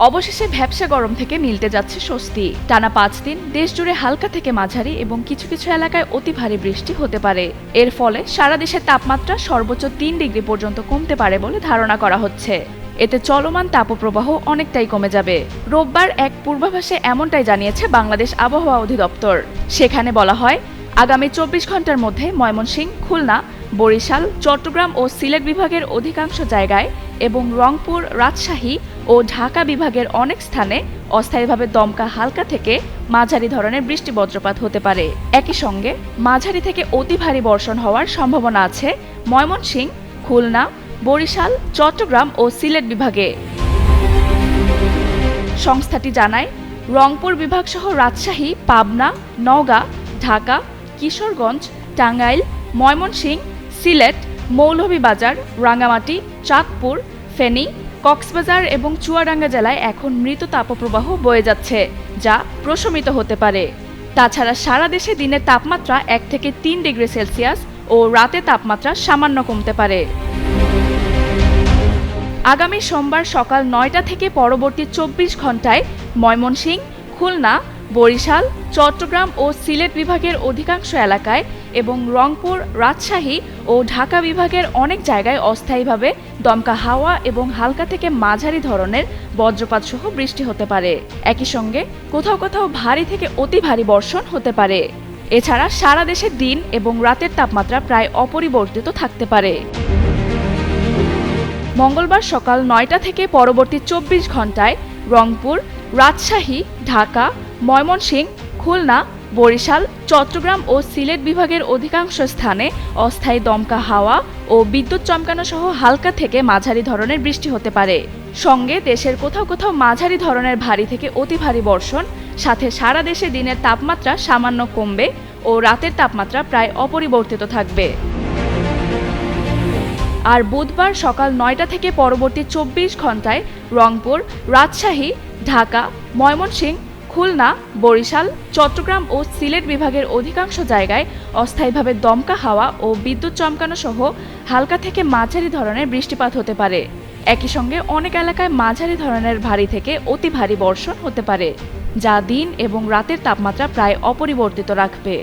অবশেষে ভ্যাপসা গরম থেকে মিলতে যাচ্ছে স্বস্তি। টানা 5 দিন দেশ জুড়ে হালকা থেকে মাঝারি এবং কিছু কিছু এলাকায় অতি ভারী বৃষ্টি হতে পারে। এর ফলে সারা দেশের তাপমাত্রা সর্বোচ্চ 3 ডিগ্রি পর্যন্ত কমতে পারে বলে ধারণা করা হচ্ছে। এতে চলমান তাপপ্রবাহ অনেকটাই কমে যাবে। রোববার এক পূর্বাভাসে এমনটাই জানিয়েছে বাংলাদেশ আবহাওয়া অধিদপ্তর। সেখানে বলা হয়, আগামী 24 ঘন্টার মধ্যে ময়মনসিংহ, খুলনা, বরিশাল, চট্টগ্রাম ও সিলেট বিভাগের অধিকাংশ জায়গায় এবং রংপুর, রাজশাহী ও ঢাকা বিভাগের অনেক স্থানে অস্থায়ীভাবে দমকা হালকা থেকে মাঝারি ধরনের বৃষ্টি বজ্রপাত হতে পারে। একই সঙ্গে মাঝারি থেকে অতি ভারী বর্ষণ হওয়ার সম্ভাবনা আছে ময়মনসিংহ, খুলনা, বরিশাল, চট্টগ্রাম ও সিলেট বিভাগে। সংস্থাটি জানায়, রংপুর বিভাগসহ রাজশাহী, পাবনা, নওগাঁ, ঢাকা, কিশোরগঞ্জ, টাঙ্গাইল, ময়মনসিংহ, সিলেট, মৌলভীবাজার, রাঙ্গামাটি, চাঁদপুর, ফেনী, কক্সবাজার এবং চুয়াডাঙ্গা জেলায় এখন মৃত তাপপ্রবাহ বয়ে যাচ্ছে, যা প্রশমিত হতে পারে। তাছাড়া সারা দেশে দিনের তাপমাত্রা 1 থেকে 3 ডিগ্রি সেলসিয়াস ও রাতের তাপমাত্রা সামান্য কমতে পারে। আগামী সোমবার সকাল 9টা থেকে পরবর্তী 24 ঘন্টায় ময়মনসিংহ, খুলনা, বরিশাল, চট্টগ্রাম ও সিলেট বিভাগের অধিকাংশ এলাকায় এবং রংপুর, রাজশাহী ও ঢাকা বিভাগের অনেক জায়গায় অস্থায়ীভাবে দমকা হাওয়া এবং হালকা থেকে মাঝারি ধরনের বজ্রপাত সহ বৃষ্টি হতে পারে। একই সঙ্গে কোথাও কোথাও ভারী থেকে অতি ভারী বর্ষণ হতে পারে। এছাড়া সারা দেশে দিন এবং রাতের তাপমাত্রা প্রায় অপরিবর্তিত থাকতে পারে। মঙ্গলবার সকাল 9টা থেকে পরবর্তী 24 ঘন্টায় রংপুর, রাজশাহী, ঢাকা, ময়মনসিংহ, খুলনা, বরিশাল, চট্টগ্রাম ও সিলেট বিভাগের অধিকাংশ স্থানে অস্থায়ী দমকা হাওয়া ও বিদ্যুৎ চমকানো সহ হালকা থেকে মাঝারি ধরনের বৃষ্টি হতে পারে। সঙ্গে দেশের কোথাও কোথাও মাঝারি ধরনের ভারী থেকে অতি ভারী বর্ষণ, সাথে সারা দেশে দিনের তাপমাত্রা সামান্য কমবে ও রাতের তাপমাত্রা প্রায় অপরিবর্তিত থাকবে। আর বুধবার সকাল 9টা থেকে পরবর্তী 24 ঘন্টায় রংপুর, রাজশাহী, ঢাকা, ময়মনসিংহ, খুলনা, বরিশাল, চট্টগ্রাম ও সিলেট বিভাগের অধিকাংশ জায়গায় অস্থায়ীভাবে দমকা হাওয়া ও বিদ্যুৎ চমকানো সহ হালকা থেকে মাঝারি ধরনের বৃষ্টিপাত হতে পারে। একই সঙ্গে অনেক এলাকায় মাঝারি ধরনের ভারী থেকে অতি ভারী বর্ষণ হতে পারে, যা দিন এবং রাতের তাপমাত্রা প্রায় অপরিবর্তিত রাখবে।